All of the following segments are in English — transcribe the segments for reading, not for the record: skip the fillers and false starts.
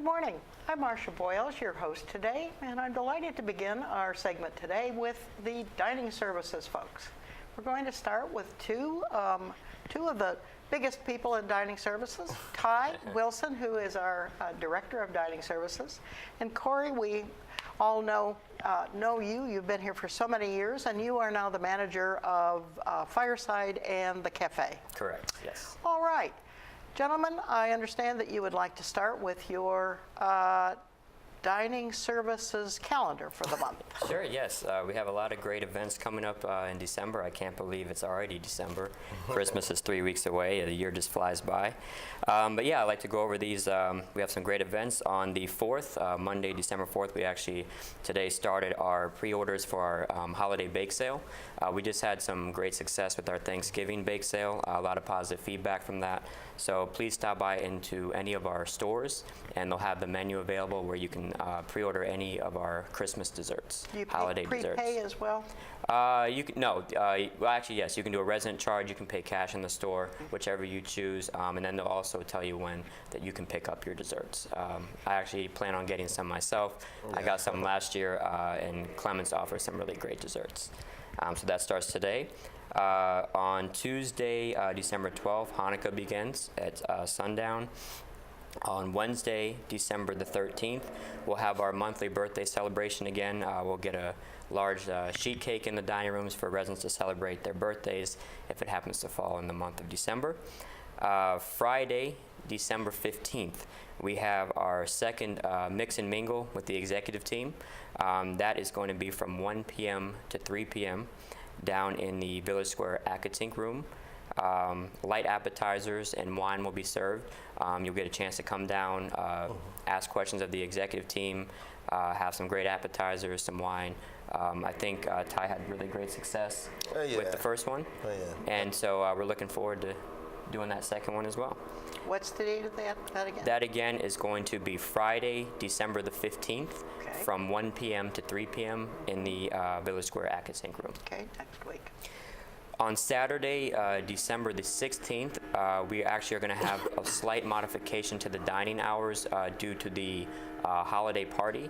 Good morning. I'm Marcia Boyles, your host today, and I'm delighted to begin our segment today with the dining services folks. We're going to start with two of the biggest people in dining services, Ty Wilson, who is our Director of Dining Services, and Cory, we all know you. You've been here for so many years, and you are now the manager of Fireside and the Cafe. Correct, yes. All right. Gentlemen, I understand that you would like to start with your dining services calendar for the month. Sure, yes. We have a lot of great events coming up in December. I can't believe it's already December. Christmas is 3 weeks away. The year just flies by. But yeah, I'd like to go over these. We have some great events on the 4th, Monday, December 4th. We actually today started our pre-orders for our holiday bake sale. We just had some great success with our Thanksgiving bake sale. A lot of positive feedback from that. So please stop by into any of our stores, and they'll have the menu available where you can pre-order any of our Christmas desserts, holiday desserts. Prepay as well? You can well, actually, yes. You can do a resident charge. You can pay cash in the store, whichever you choose, and then they'll also tell you when that you can pick up your desserts. I actually plan on getting some myself. I got some last year, and Clements offers some really great desserts. So that starts today. On Tuesday, December 12th, Hanukkah begins at sundown. On Wednesday, December the 13th, we'll have our monthly birthday celebration again. We'll get a large sheet cake in the dining rooms for residents to celebrate their birthdays if it happens to fall in the month of December. Friday, December 15th, we have our second mix and mingle with the executive team. That is going to be from 1 p.m. to 3 p.m. down in the Village Square Akatink room. Light appetizers and wine will be served. You'll get a chance to come down, ask questions of the executive team, have some great appetizers, some wine. I think Ty had really great success with the first one. And so we're looking forward to doing that second one as well. What's the date of that again? That again is going to be Friday, December the 15th, from 1 p.m. to 3 p.m. in the Village Square Akatink room. Okay, next week. On Saturday, December the 16th, we actually are going to have a slight modification to the dining hours due to the holiday party.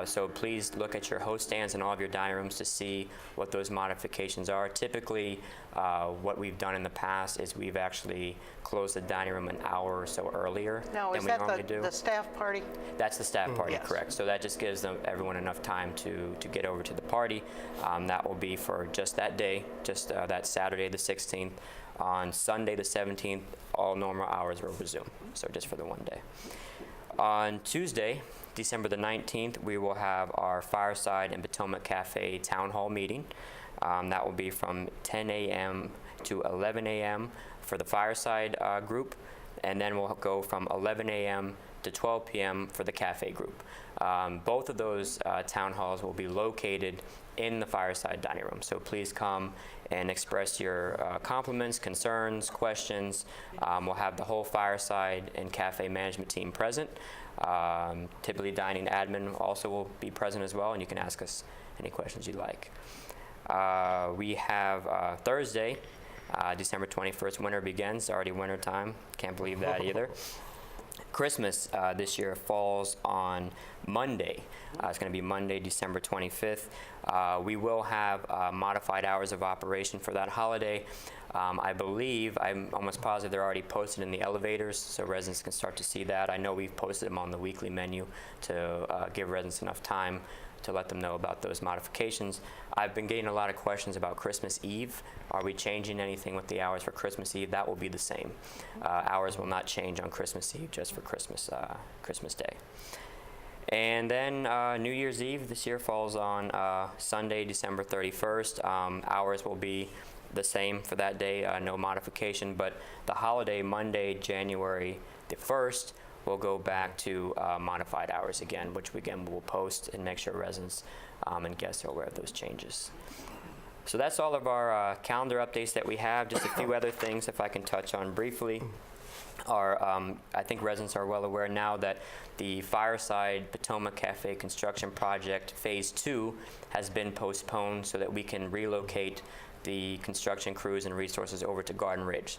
So please look at your host stands in all of your dining rooms to see what those modifications are. Typically, what we've done in the past is we've actually closed the dining room an hour or so earlier than we normally do. Is that the staff party? That's the staff party, yes. Correct. So that just gives everyone enough time to get over to the party. That will be for just that day, just that Saturday the 16th. On Sunday the 17th, all normal hours will resume, so just for the one day. On Tuesday, December the 19th, we will have our Fireside and Potomac Cafe Town Hall meeting. That will be from 10 a.m. to 11 a.m. for the Fireside group, and then we'll go from 11 a.m. to 12 p.m. for the Cafe group. Both of those town halls will be located in the Fireside dining room, so please come and express your compliments, concerns, questions. We'll have the whole Fireside and Cafe management team present. Typically dining admin also will be present as well, and you can ask us any questions you'd like. We have Thursday, December 21st, winter begins, already winter time, can't believe that either. Christmas this year falls on Monday. It's going to be Monday, December 25th. We will have modified hours of operation for that holiday. I believe, I'm almost positive they're already posted in the elevators, so residents can start to see that. I know we've posted them on the weekly menu to give residents enough time to let them know about those modifications. I've been getting a lot of questions about Christmas Eve. Are we changing anything with the hours for Christmas Eve? That will be the same. Hours will not change on Christmas Eve, just for Christmas Day. And then New Year's Eve this year falls on Sunday, December 31st. Hours will be the same for that day, no modification, but the holiday, Monday, January the 1st, we'll go back to modified hours again, which again we'll post and make sure residents and guests are aware of those changes. So that's all of our calendar updates that we have. Just a few other things if I can touch on briefly. I think residents are well aware now that the Fireside Potomac Cafe construction project phase 2 has been postponed so that we can relocate the construction crews and resources over to Garden Ridge.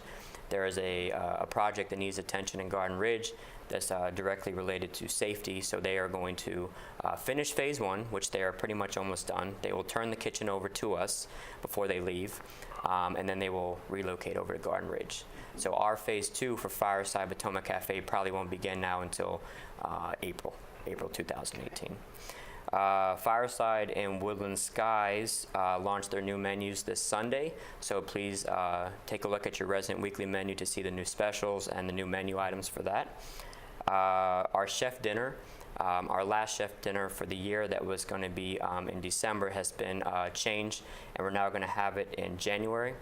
There is a project that needs attention in Garden Ridge that's directly related to safety, so they are going to finish phase 1, which they are pretty much almost done. They will turn the kitchen over to us before they leave, and then they will relocate over to Garden Ridge. So our phase 2 for Fireside Potomac Cafe probably won't begin now until April 2018. Fireside and Woodland Skies launched their new menus this Sunday, so please take a look at your Resident Weekly menu to see the new specials and the new menu items for that. Our chef dinner, our last chef dinner for the year that was going to be in December has been changed, and we're now going to have it in January.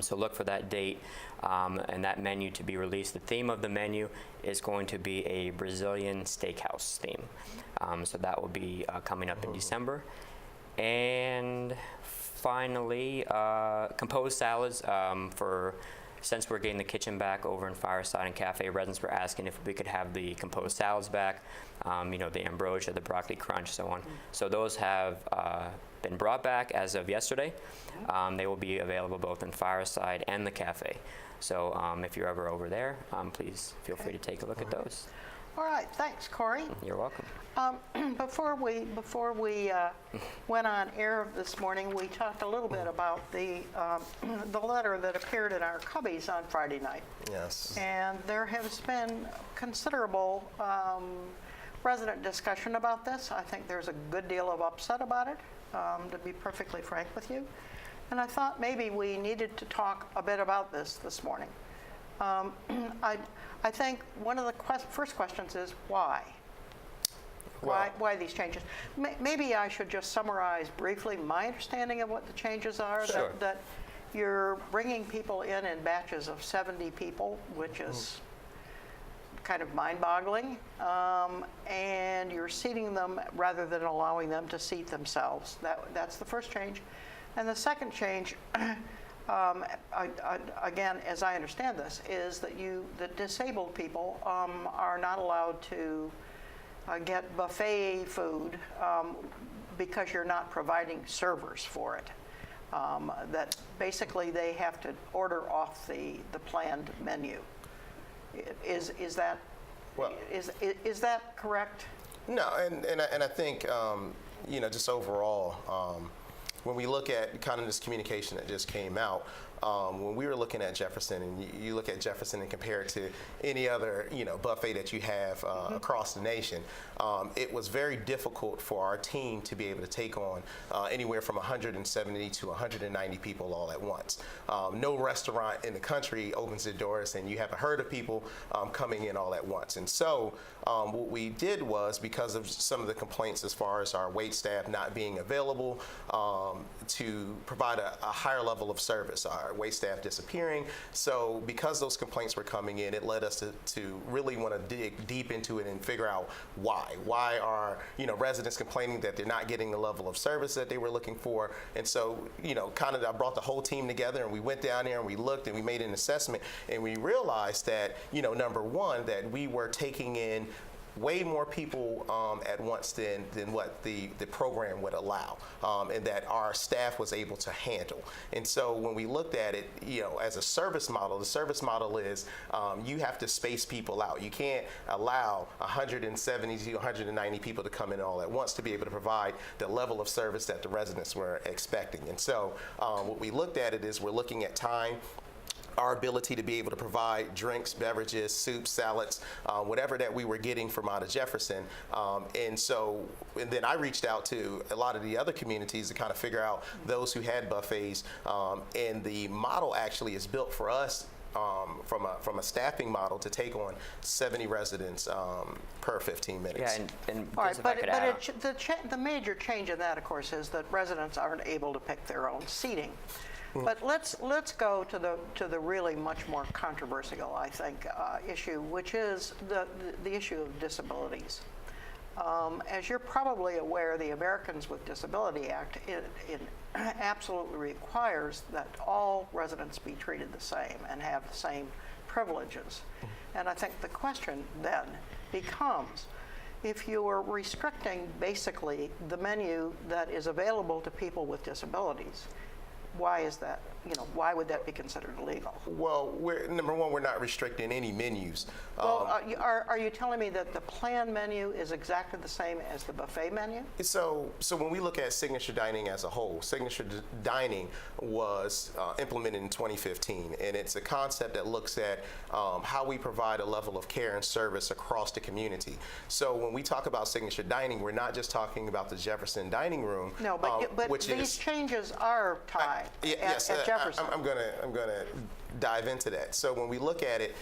So look for that date and that menu to be released. The theme of the menu is going to be a Brazilian steakhouse theme. So that will be coming up in December. And finally, composed salads since we're getting the kitchen back over in Fireside and Cafe, residents were asking if we could have the composed salads back, the ambrosia, the broccoli crunch, so on. So those have been brought back as of yesterday. They will be available both in Fireside and the Cafe. So if you're ever over there, please feel free to take a look at those. All right, thanks, Cory. You're welcome. Before we went on air this morning, we talked a little bit about the letter that appeared in our cubbies on Friday night. Yes. And there has been considerable resident discussion about this. I think there's a good deal of upset about it, to be perfectly frank with you. And I thought maybe we needed to talk a bit about this morning. I think one of the first questions is why? Why these changes? Maybe I should just summarize briefly my understanding of what the changes are. Sure. That you're bringing people in batches of 70 people, which is kind of mind-boggling, and you're seating them rather than allowing them to seat themselves. That's the first change. And the second change, again, as I understand this, is that the disabled people are not allowed to get buffet food because you're not providing servers for it. That basically they have to order off the planned menu. Is that is that correct? No, and I think just overall, when we look at kind of this communication that just came out, when we were looking at Jefferson, and you look at Jefferson and compare it to any other buffet that you have across the nation, it was very difficult for our team to be able to take on anywhere from 170 to 190 people all at once. No restaurant in the country opens their doors and you have a herd of people coming in all at once. And so what we did was, because of some of the complaints as far as our wait staff not being available to provide a higher level of service, our wait staff disappearing. So because those complaints were coming in, it led us to really want to dig deep into it and figure out why. Why are residents complaining that they're not getting the level of service that they were looking for? And so I brought the whole team together and we went down there and we looked and we made an assessment, and we realized that number one, that we were taking in way more people at once than what the program would allow, and that our staff was able to handle. And so when we looked at it, as a service model, the service model is you have to space people out. You can't allow 170 to 190 people to come in all at once to be able to provide the level of service that the residents were expecting. And so what we looked at it is we're looking at time, our ability to be able to provide drinks, beverages, soups, salads, whatever that we were getting from out of Jefferson. And then I reached out to a lot of the other communities to kind of figure out those who had buffets. And the model actually is built for us from a staffing model to take on 70 residents per 15 minutes. Yeah, and All right, if I could add the major change in that, of course, is that residents aren't able to pick their own seating. But let's go to the really much more controversial, I think, issue, which is the issue of disabilities. As you're probably aware, the Americans with Disability Act it absolutely requires that all residents be treated the same and have the same privileges. And I think the question then becomes, if you are restricting basically the menu that is available to people with disabilities, why is that? Why would that be considered illegal? Well, number one, we're not restricting any menus. Well, are you telling me that the plan menu is exactly the same as the buffet menu? So when we look at signature dining as a whole, signature dining was implemented in 2015, and it's a concept that looks at how we provide a level of care and service across the community. So when we talk about signature dining, we're not just talking about the Jefferson dining room. No, but these changes are tied at Jefferson. I'm gonna dive into that. So when we look at it,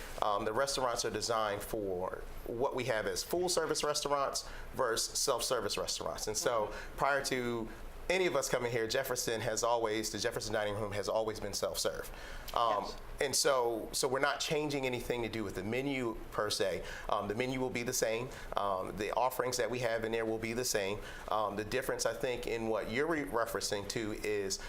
the restaurants are designed for what we have as full service restaurants versus self-service restaurants. And so prior to any of us coming here, the Jefferson dining room has always been self-serve. Yes. And so we're not changing anything to do with the menu per se. The menu will be the same. The offerings that we have in there will be the same. The difference, I think, in what you're referencing to is,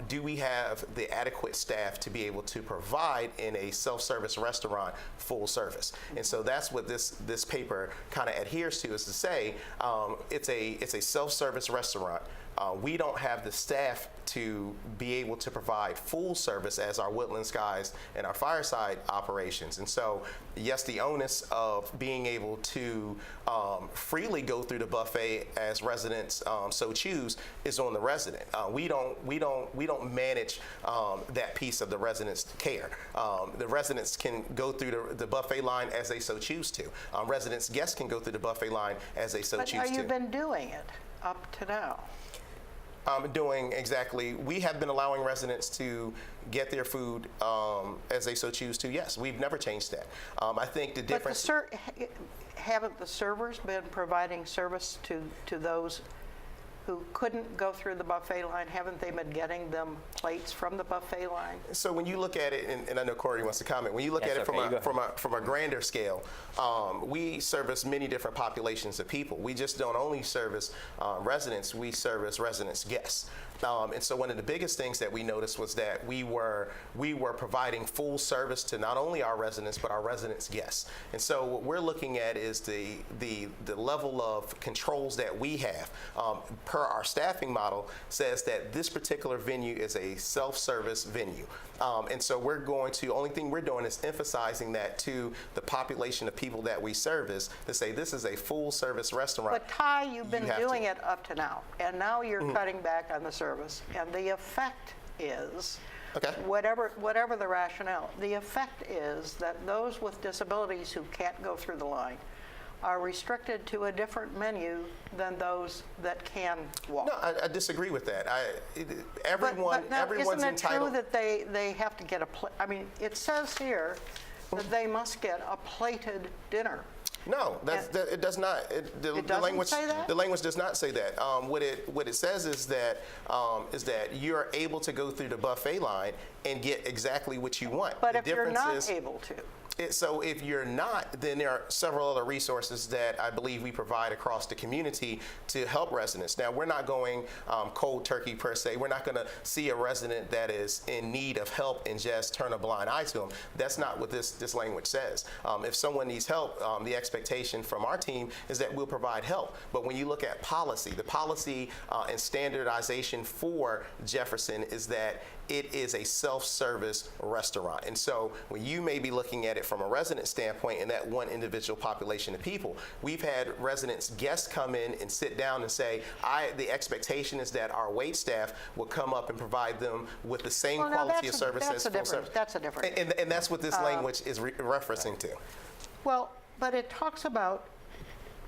do we have the adequate staff to be able to provide in a self-service restaurant full service? And so that's what this paper kind of adheres to, is to say it's a self-service restaurant. We don't have the staff to be able to provide full service as our Woodland Skies and our Fireside operations. And so, yes, the onus of being able to freely go through the buffet as residents so choose is on the resident. We don't manage that piece of the residents' care. The residents can go through the buffet line as they so choose to. Guests can go through the buffet line as they so choose to. But have you been doing it up to now? We have been allowing residents to get their food as they so choose to. Yes, we've never changed that. I think the difference. But haven't the servers been providing service to those who couldn't go through the buffet line? Haven't they been getting them plates from the buffet line? So when you look at it, and I know Cory wants to comment, when you look at it from a grander scale, we service many different populations of people. We just don't only service residents, we service residents' guests. And so one of the biggest things that we noticed was that we were providing full service to not only our residents, but our residents' guests. And so what we're looking at is the level of controls that we have per our staffing model says that this particular venue is a self-service venue. And so only thing we're doing is emphasizing that to the population of people that we service, to say this is a full service restaurant. But Ty, you've been doing it up to now, and now you're cutting back on the service, and the effect is, whatever the rationale, the effect is that those with disabilities who can't go through the line are restricted to a different menu than those that can walk. No, I disagree with that. But now, everyone's isn't it entitled. True that they have to get a plate? I mean, it says here that they must get a plated dinner. No, it does not. The language say that? The language does not say that. What it says is that you're able to go through the buffet line and get exactly what you want. But if you're not able to. So if you're not, then there are several other resources that I believe we provide across the community to help residents. Now, we're not going cold turkey per se. We're not going to see a resident that is in need of help and just turn a blind eye to them. That's not what this language says. If someone needs help, the expectation from our team is that we'll provide help. But when you look at policy, the policy and standardization for Jefferson is that it is a self-service restaurant. And so when you may be looking at it from a resident standpoint and that one individual population of people, we've had guests come in and sit down and say, the expectation is that our wait staff will come up and provide them with the same quality of service as full service. That's a different. And that's what this language is referencing to. Well, but it talks about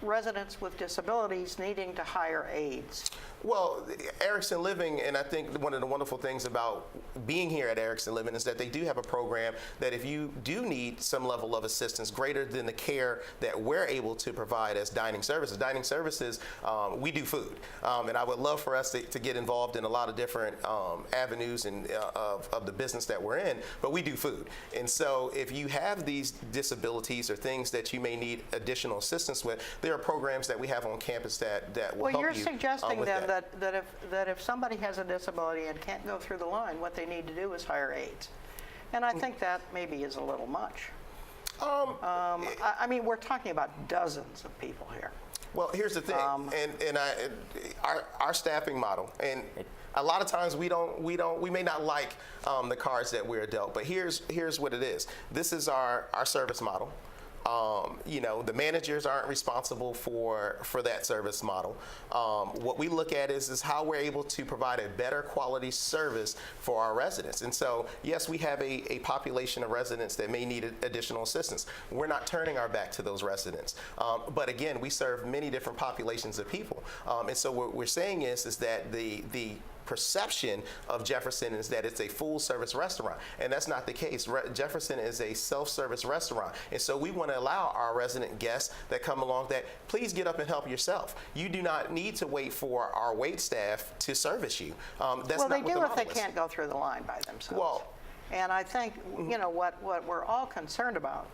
residents with disabilities needing to hire aides. Well, Erickson Living, and I think one of the wonderful things about being here at Erickson Living is that they do have a program that if you do need some level of assistance greater than the care that we're able to provide as dining services, we do food. And I would love for us to get involved in a lot of different avenues of the business that we're in, but we do food. And so if you have these disabilities or things that you may need additional assistance with, there are programs that we have on campus that will help you. Well, you're suggesting with then that if somebody has a disability and can't go through the line, what they need to do is hire aides. And I think that maybe is a little much. I mean, we're talking about dozens of people here. Well, here's the thing, our staffing model, and a lot of times we may not like the cards that we're dealt, but here's what it is. This is our service model. The managers aren't responsible for that service model. What we look at is how we're able to provide a better quality service for our residents. And so, yes, we have a population of residents that may need additional assistance. We're not turning our back to those residents. But again, we serve many different populations of people. And so what we're saying is that the perception of Jefferson is that it's a full-service restaurant, and that's not the case. Jefferson is a self-service restaurant, and so we want to allow our resident guests that come along that please get up and help yourself. You do not need to wait for our wait staff to service you. That's well, not they what do the if they model is. can't go through the line by themselves. Well, and I think what we're all concerned about,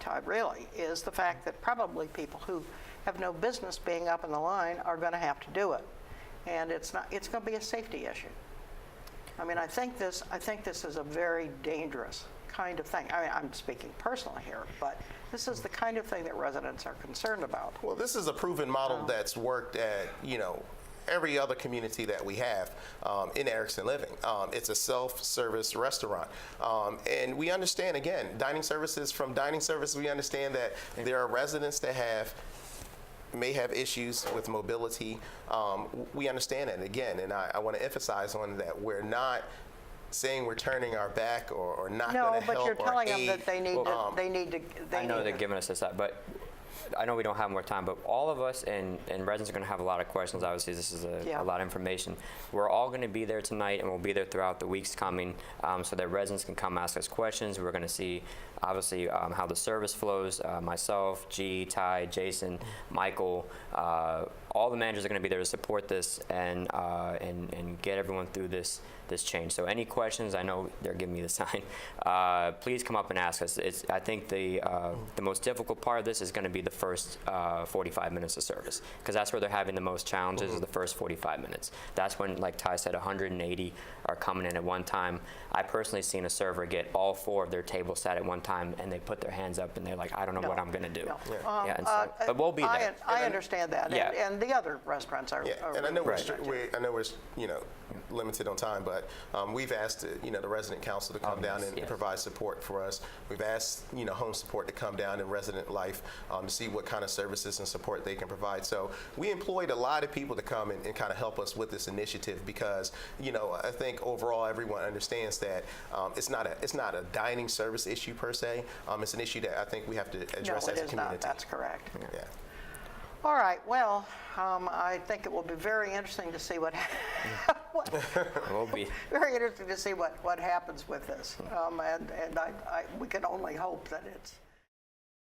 Todd, really, is the fact that probably people who have no business being up in the line are going to have to do it. And it's going to be a safety issue. I mean, I think this is a very dangerous kind of thing. I mean, I'm speaking personally here, but this is the kind of thing that residents are concerned about. Well, this is a proven model that's worked at, every other community that we have in Erickson Living. It's a self-service restaurant. And we understand, again, dining services, we understand that there are residents that may have issues with mobility. We understand that, again, and I want to emphasize on that. We're not saying we're turning our back or not going to help. No, but you're telling them that they need I know they're giving us this, but I know we don't have more time, but all of us and residents are going to have a lot of questions. Obviously, this is a lot of information. We're all going to be there tonight, and we'll be there throughout the weeks coming, so that residents can come ask us questions. We're going to see, obviously, how the service flows. Myself, G, Ty, Jason, Michael, all the managers are going to be there to support this and get everyone through this change. So any questions, I know they're giving me the sign, please come up and ask us. I think the most difficult part of this is going to be the first 45 minutes of service, because that's where they're having the most challenges, is the first 45 minutes. That's when, like Ty said, 180 are coming in at one time. I personally seen a server get all 4 of their tables set at one time, and they put their hands up and they're like, I don't know what I'm going to do. No. Yeah, and so, but we'll be there. I understand that, and the other restaurants are. Yeah, and I know we're limited on time, but we've asked the resident council to come down and provide support for us. We've asked home support to come down in resident life to see what kind of services and support they can provide. So we employed a lot of people to come and kind of help us with this initiative, because I think overall everyone understands that it's not a dining service issue per se. It's an issue that I think we have to address as a community. Not. That's correct. Yeah. All right. Well, I think it will be very interesting to see what We'll be very interesting to see what happens with this, and we can only hope that it's